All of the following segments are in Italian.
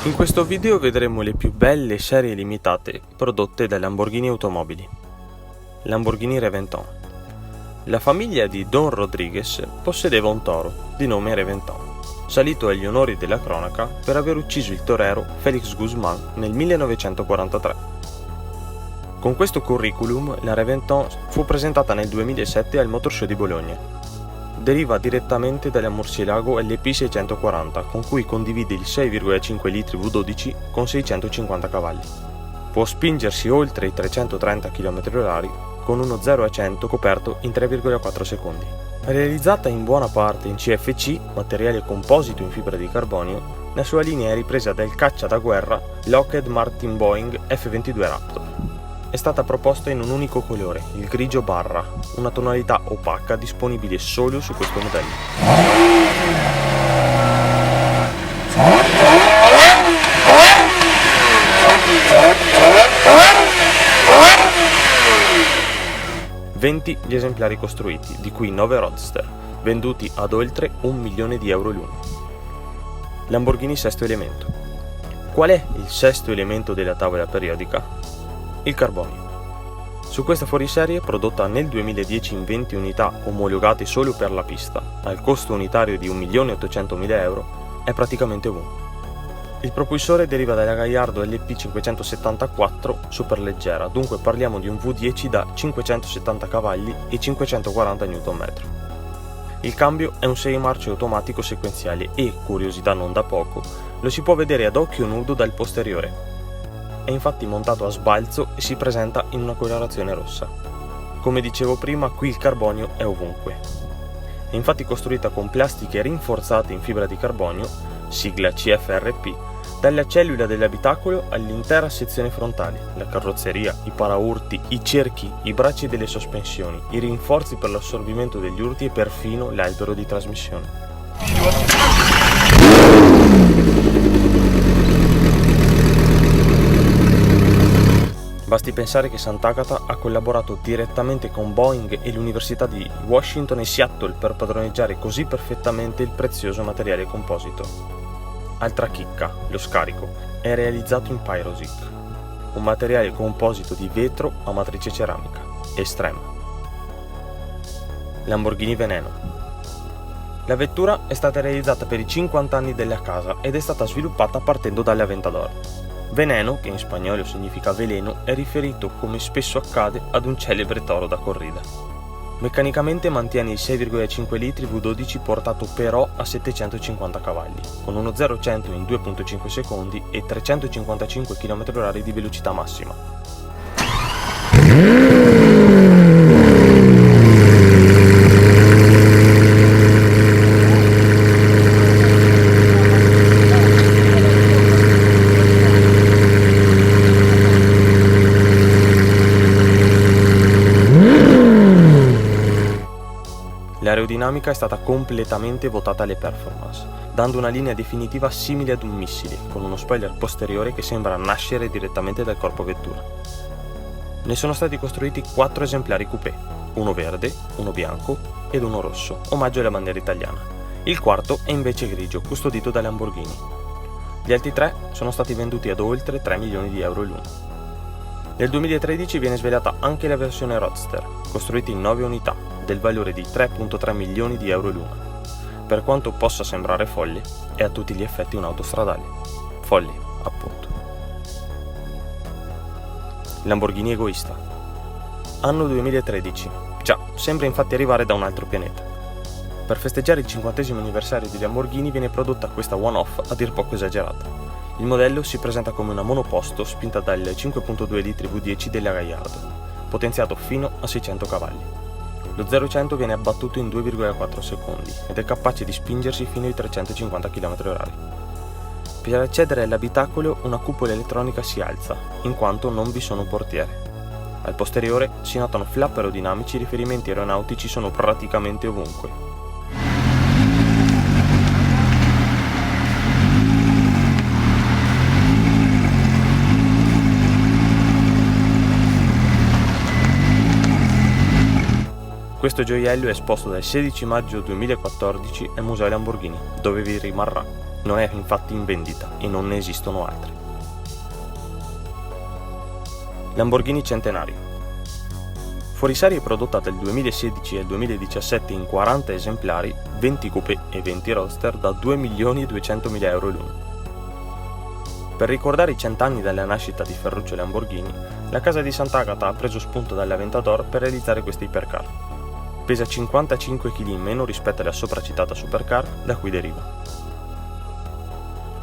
In questo video vedremo le più belle serie limitate prodotte da Lamborghini Automobili. Lamborghini Reventon. La famiglia di Don Rodriguez possedeva un toro di nome Reventon, salito agli onori della cronaca per aver ucciso il torero Félix Guzmán nel 1943. Con questo curriculum la Reventon fu presentata nel 2007 al Motor Show di Bologna. Deriva direttamente dalla Murcielago LP640, con cui condivide il 6,5 litri V12 con 650 cavalli. Può spingersi oltre i 330 km/h con uno 0 a 100 coperto in 3,4 secondi. Realizzata in buona parte in CFC, materiale composito in fibra di carbonio, la sua linea è ripresa dal caccia da guerra Lockheed Martin Boeing F-22 Raptor. È stata proposta in un unico colore, il grigio barra, una tonalità opaca disponibile solo su questo modello. (20 gli esemplari costruiti, di cui 9 Roadster, venduti ad oltre €1 milione l'uno. Lamborghini sesto elemento. Qual è il sesto elemento della tavola periodica? Il carbonio. Su questa fuoriserie, prodotta nel 2010 in 20 unità omologate solo per la pista, al costo unitario di €1.800.000, è praticamente ovunque. Il propulsore deriva dalla Gallardo LP574 superleggera, dunque parliamo di un V10 da 570 cavalli e 540 Nm. Il cambio è un 6 marce automatico sequenziale e, curiosità non da poco, lo si può vedere ad occhio nudo dal posteriore. È infatti montato a sbalzo e si presenta in una colorazione rossa. Come dicevo prima, qui il carbonio è ovunque. È infatti costruita con plastiche rinforzate in fibra di carbonio, sigla CFRP, dalla cellula dell'abitacolo all'intera sezione frontale, la carrozzeria, i paraurti, i cerchi, i bracci delle sospensioni, i rinforzi per l'assorbimento degli urti e perfino l'albero di trasmissione. Basti pensare che Sant'Agata ha collaborato direttamente con Boeing e l'Università di Washington e Seattle per padroneggiare così perfettamente il prezioso materiale composito. Altra chicca, lo scarico, è realizzato in Pyrozic, un materiale composito di vetro a matrice ceramica, estrema. Lamborghini Veneno. La vettura è stata realizzata per i 50 anni della casa ed è stata sviluppata partendo dall'Aventador. Veneno, che in spagnolo significa veleno, è riferito, come spesso accade, ad un celebre toro da corrida. Meccanicamente mantiene il 6,5 litri V12 portato però a 750 cavalli, con uno 0-100 in 2,5 secondi e 355 km/h di velocità massima. L'aerodinamica è stata completamente votata alle performance, dando una linea definitiva simile ad un missile, con uno spoiler posteriore che sembra nascere direttamente dal corpo vettura. Ne sono stati costruiti 4 esemplari coupé, uno verde, uno bianco ed uno rosso, omaggio alla bandiera italiana. Il quarto è invece grigio, custodito da Lamborghini. Gli altri 3 sono stati venduti ad oltre €3 milioni l'uno. Nel 2013 viene svelata anche la versione Roadster, costruita in 9 unità, del valore di €3,3 milioni l'una. Per quanto possa sembrare folle, è a tutti gli effetti un'auto stradale. Folle, appunto. Lamborghini egoista. Anno 2013. Già, sembra infatti arrivare da un altro pianeta. Per festeggiare il 50° anniversario di Lamborghini viene prodotta questa one-off a dir poco esagerata. Il modello si presenta come una monoposto spinta dal 5,2 litri V10 della Gallardo, potenziato fino a 600 cavalli. Lo 0-100 viene abbattuto in 2,4 secondi ed è capace di spingersi fino ai 350 km/h. Per accedere all'abitacolo una cupola elettronica si alza, in quanto non vi sono portiere. Al posteriore si notano flap aerodinamici, riferimenti aeronautici sono praticamente ovunque. Questo gioiello è esposto dal 16 maggio 2014 al Museo Lamborghini, dove vi rimarrà. Non è infatti in vendita e non ne esistono altre. Lamborghini Centenario. Fuoriserie prodotta dal 2016 al 2017 in 40 esemplari, 20 coupé e 20 roadster da 2.200.000 euro l'uno. Per ricordare i 100 anni dalla nascita di Ferruccio Lamborghini, la casa di Sant'Agata ha preso spunto dall'Aventador per realizzare questa ipercar. Pesa 55 kg in meno rispetto alla sopracitata supercar, da cui deriva.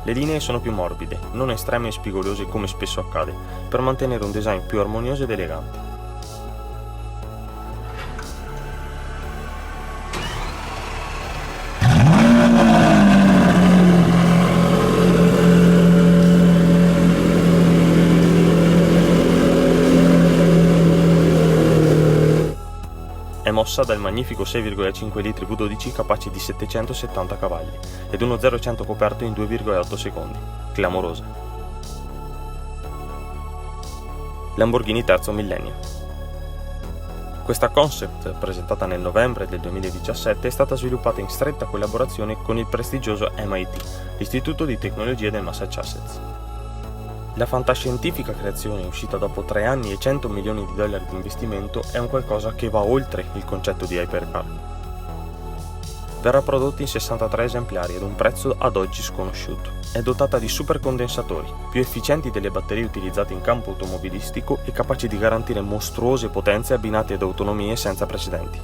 Le linee sono più morbide, non estreme e spigolose come spesso accade, per mantenere un design più armonioso ed elegante. È mossa dal magnifico 6,5 litri V12 capace di 770 cavalli ed uno 0-100 coperto in 2,8 secondi. Clamorosa. Lamborghini terzo millennio. Questa concept, presentata nel novembre del 2017, è stata sviluppata in stretta collaborazione con il prestigioso MIT, l'Istituto di Tecnologia del Massachusetts. La fantascientifica creazione, uscita dopo 3 anni e 100 milioni di dollari di investimento, è un qualcosa che va oltre il concetto di hypercar. Verrà prodotta in 63 esemplari ad un prezzo ad oggi sconosciuto. È dotata di supercondensatori, più efficienti delle batterie utilizzate in campo automobilistico e capaci di garantire mostruose potenze abbinate ad autonomie senza precedenti.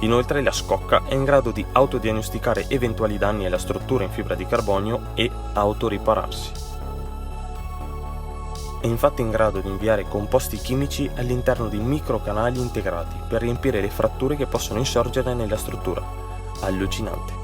Inoltre la scocca è in grado di autodiagnosticare eventuali danni alla struttura in fibra di carbonio e autoripararsi. È infatti in grado di inviare composti chimici all'interno di microcanali integrati per riempire le fratture che possono insorgere nella struttura. Allucinante.